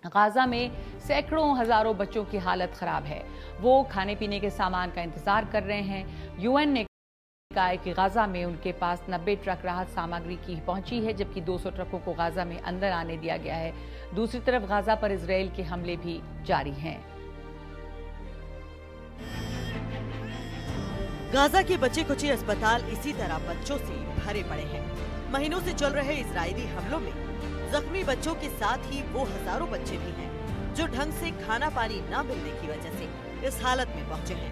Gaza में सैकड़ों हजारों बच्चों की हालत खराब है। वो खाने पीने के सामान का इंतजार कर रहे हैं। यूएन ने कहा है कि गाजा में उनके पास 90 ट्रक राहत सामग्री की पहुंची है, जबकि 200 ट्रकों को गाजा में अंदर आने दिया गया है। दूसरी तरफ गाजा पर इजराइल के हमले भी जारी हैं। गाजा के बचे कुचे अस्पताल इसी तरह बच्चों से भरे पड़े हैं। महीनों से चल रहे इजरायली हमलों में जख्मी बच्चों के साथ ही वो हजारों बच्चे भी हैं जो ढंग से खाना पानी न मिलने की वजह से इस हालत में पहुंचे हैं।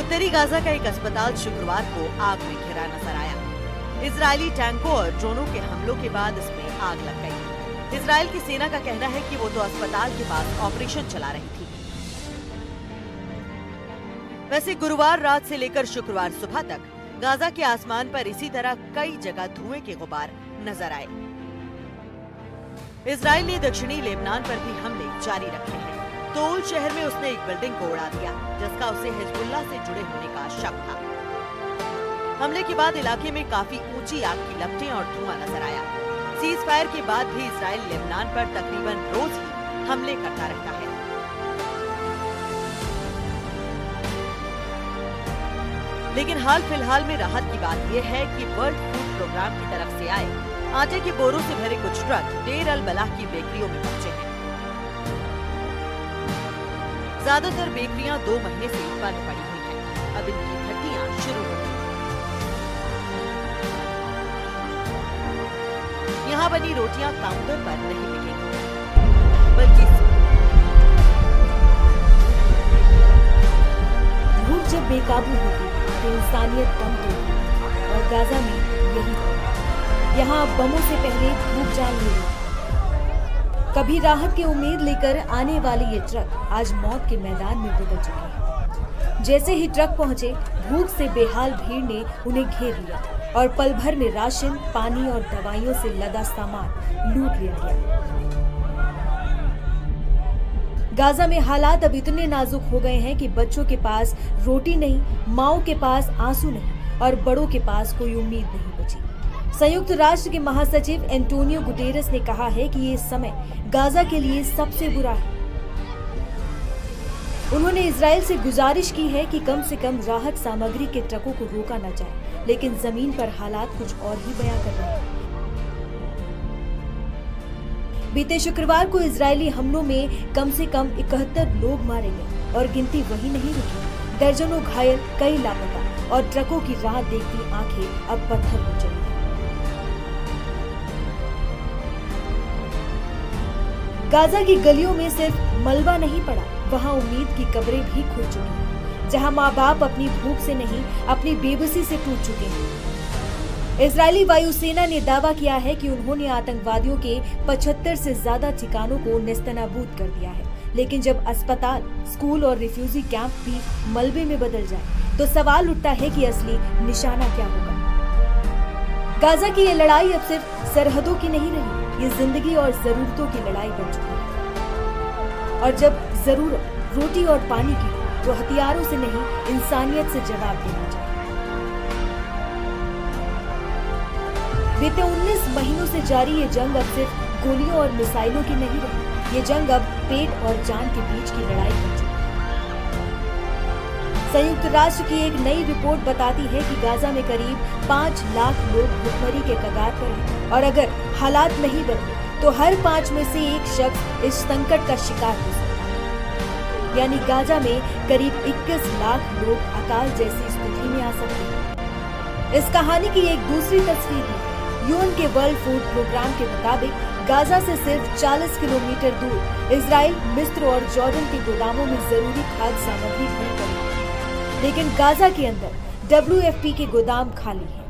उत्तरी गाजा का एक अस्पताल शुक्रवार को आग में घिरा नजर आया। इजरायली टैंकों और ड्रोनों के हमलों के बाद इसमें आग लग गई। इजराइल की सेना का कहना है कि वो तो अस्पताल के पास ऑपरेशन चला रही थी। वैसे गुरुवार रात से लेकर शुक्रवार सुबह तक गाजा के आसमान पर इसी तरह कई जगह धुएं के गुबार नजर आए। इजराइल ने दक्षिणी लेबनान पर भी हमले जारी रखे हैं। तोल शहर में उसने एक बिल्डिंग को उड़ा दिया, जिसका उसे हिजबुल्लाह से जुड़े होने का शक था। हमले के बाद इलाके में काफी ऊंची आग की लपटें और धुआं नजर आया। सीज फायर के बाद भी इजराइल लेबनान पर तकरीबन रोज ही हमले करता रहता है। लेकिन हाल फिलहाल में राहत की बात यह है कि वर्ल्ड फूड प्रोग्राम की तरफ से आए आटे के बोरों से भरे कुछ ट्रक डेर अल बलाह की बेकरियों में पहुंचे हैं। ज्यादातर बेकरियां 2 महीने से बंद पड़ी हुई हैं। अब इनकी भट्टियां शुरू हो गई। यहाँ बनी रोटियां काउंटर पर नहीं मिलेंगी, बल्कि भूख जब बेकाबू होगी तो इंसानियत दम तोड़ती है, और गाजा में यही था। यहाँ बमों से पहले भूख जान ले रही। कभी राहत की उम्मीद लेकर आने वाले ये ट्रक आज मौत के मैदान में बदल चुके हैं। जैसे ही ट्रक पहुंचे, भूख से बेहाल भीड़ ने उन्हें घेर लिया और पल भर में राशन, पानी और दवाइयों से लदा सामान लूट लिया गया। गाजा में हालात अब इतने नाजुक हो गए हैं कि बच्चों के पास रोटी नहीं, माओ के पास आंसू नहीं और बड़ों के पास कोई उम्मीद नहीं बची। संयुक्त राष्ट्र के महासचिव एंटोनियो गुटेरेस ने कहा है कि ये समय गाजा के लिए सबसे बुरा है। उन्होंने इजराइल से गुजारिश की है कि कम से कम राहत सामग्री के ट्रकों को रोका न जाए, लेकिन जमीन पर हालात कुछ और ही बयां कर रहे हैं। बीते शुक्रवार को इजरायली हमलों में कम से कम 71 लोग मारे गए और गिनती वही नहीं रुकी। दर्जनों घायल, कई लापता और ट्रकों की राह देखती आंखें अब पत्थर हो चली हैं। गाजा की गलियों में सिर्फ मलबा नहीं पड़ा, वहाँ उम्मीद की कब्रें भी खुल चुकी हैं, जहाँ माँ बाप अपनी भूख से नहीं, अपनी बेबसी से टूट चुके हैं। इजरायली वायुसेना ने दावा किया है कि उन्होंने आतंकवादियों के 75 से ज्यादा ठिकानों को नेस्तनाबूद कर दिया है, लेकिन जब अस्पताल, स्कूल और रिफ्यूजी कैंप भी मलबे में बदल जाए तो सवाल उठता है कि असली निशाना क्या होगा। गाजा की ये लड़ाई अब सिर्फ सरहदों की नहीं रही, ये जिंदगी और जरूरतों की लड़ाई बन चुकी है। और जब जरूरत रोटी और पानी की तो हथियारों से नहीं, इंसानियत से जवाब देना चाहिए। बीते 19 महीनों से जारी ये जंग अब सिर्फ गोलियों और मिसाइलों की नहीं रही, ये जंग अब पेट और जान के बीच की लड़ाई बन चुकी है। संयुक्त राष्ट्र की एक नई रिपोर्ट बताती है कि गाजा में करीब 5 लाख लोग भुखमरी के कगार पर हैं, और अगर हालात नहीं बदले तो हर 5 में से एक शख्स इस संकट का शिकार हो सकता है। यानी गाजा में करीब 21 लाख लोग अकाल जैसी स्थिति में आ सकते हैं। इस कहानी की एक दूसरी तस्वीर है। यूएन के वर्ल्ड फूड प्रोग्राम के मुताबिक गाजा से सिर्फ 40 किलोमीटर दूर इजराइल, मिस्र और जॉर्डन के गोदामों में जरूरी खाद्य सामग्री भरी पड़ी है, लेकिन गाजा के अंदर WFP के गोदाम खाली हैं।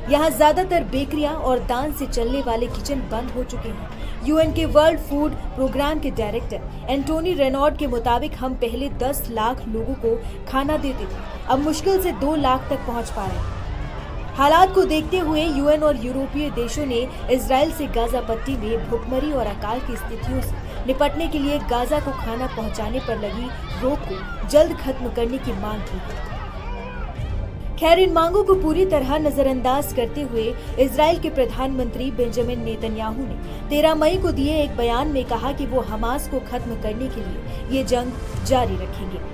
यहाँ ज्यादातर बेकरियां और दान से चलने वाले किचन बंद हो चुके हैं। यूएन के वर्ल्ड फूड प्रोग्राम के डायरेक्टर एंटोनी रेनॉल्ड के मुताबिक हम पहले 10 लाख लोगों को खाना देते थे, अब मुश्किल से 2 लाख तक पहुँच पा रहे हैं। हालात को देखते हुए यूएन और यूरोपीय देशों ने इजराइल से गाजा पट्टी में भुखमरी और अकाल की स्थितियों से निपटने के लिए गाजा को खाना पहुंचाने पर लगी रोक को जल्द खत्म करने की मांग की है। खैर, इन मांगों को पूरी तरह नजरअंदाज करते हुए इजराइल के प्रधानमंत्री बेंजामिन नेतन्याहू ने 13 मई को दिए एक बयान में कहा कि वो हमास को खत्म करने के लिए ये जंग जारी रखेंगे।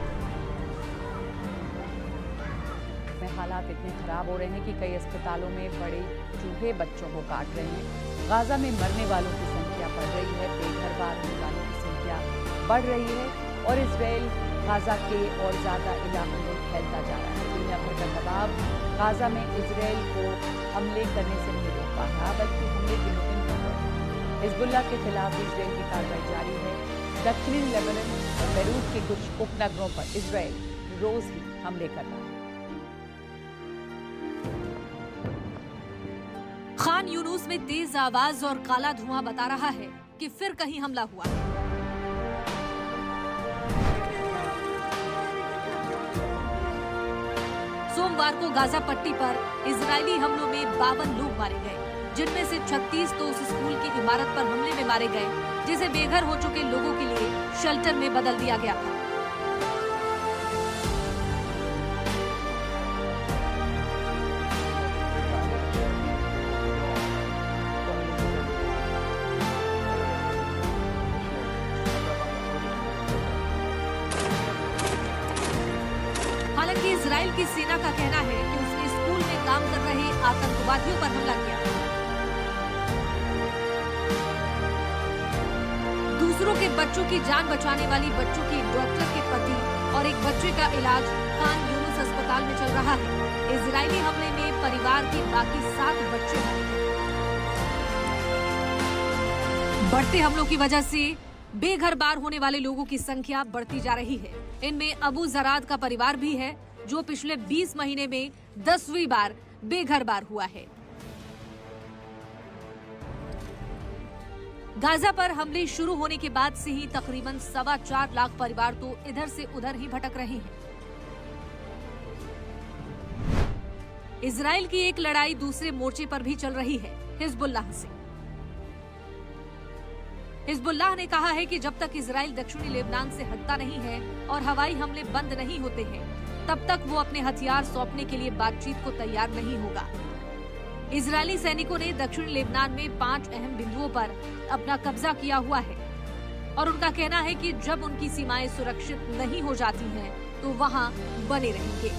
हालात इतने खराब हो रहे हैं कि कई अस्पतालों में बड़े चूहे बच्चों को काट रहे हैं। गाजा में मरने वालों की संख्या बढ़ रही है, बेघर बार होने वालों की संख्या बढ़ रही है और इजराइल गाजा के और ज्यादा इलाकों में फैलता जा रहा है। दुनिया भर का दबाव गाजा में इजराइल को हमले करने से नहीं रोक पा रहा, बल्कि हमले की मुहिम कर रहा है। हिजबुल्लाह के खिलाफ इजराइल की कार्रवाई जारी है। दक्षिणी लेबनान और बेरूत के कुछ उपनगरों पर इजराइल रोज ही हमले कर रहा है। खान यूनुस में तेज आवाज और काला धुआं बता रहा है कि फिर कहीं हमला हुआ है। सोमवार को गाजा पट्टी पर इजरायली हमलों में 52 लोग मारे गए, जिनमें से 36 तो उस स्कूल की इमारत पर हमले में मारे गए, जिसे बेघर हो चुके लोगों के लिए शेल्टर में बदल दिया गया था। हालांकि इजराइल की सेना का कहना है कि उसने स्कूल में काम कर रहे आतंकवादियों पर हमला किया। दूसरों के बच्चों की जान बचाने वाली बच्चों की एक डॉक्टर के पति और एक बच्चे का इलाज खान यूनुस अस्पताल में चल रहा है। इजरायली हमले में परिवार के बाकी 7 बच्चे मारे गए। बढ़ते हमलों की वजह से बेघर बार होने वाले लोगों की संख्या बढ़ती जा रही है। इनमें अबू जराद का परिवार भी है, जो पिछले 20 महीने में 10वीं बार बेघर बार हुआ है। गाजा पर हमले शुरू होने के बाद से ही तकरीबन 4.25 लाख परिवार तो इधर से उधर ही भटक रहे हैं। इजराइल की एक लड़ाई दूसरे मोर्चे पर भी चल रही है, हिजबुल्लाह से। हिजबुल्लाह ने कहा है कि जब तक इजराइल दक्षिणी लेबनान से हटता नहीं है और हवाई हमले बंद नहीं होते हैं, तब तक वो अपने हथियार सौंपने के लिए बातचीत को तैयार नहीं होगा। इजरायली सैनिकों ने दक्षिणी लेबनान में 5 अहम बिंदुओं पर अपना कब्जा किया हुआ है और उनका कहना है कि जब उनकी सीमाएं सुरक्षित नहीं हो जाती हैं, तो वहां बने रहेंगे।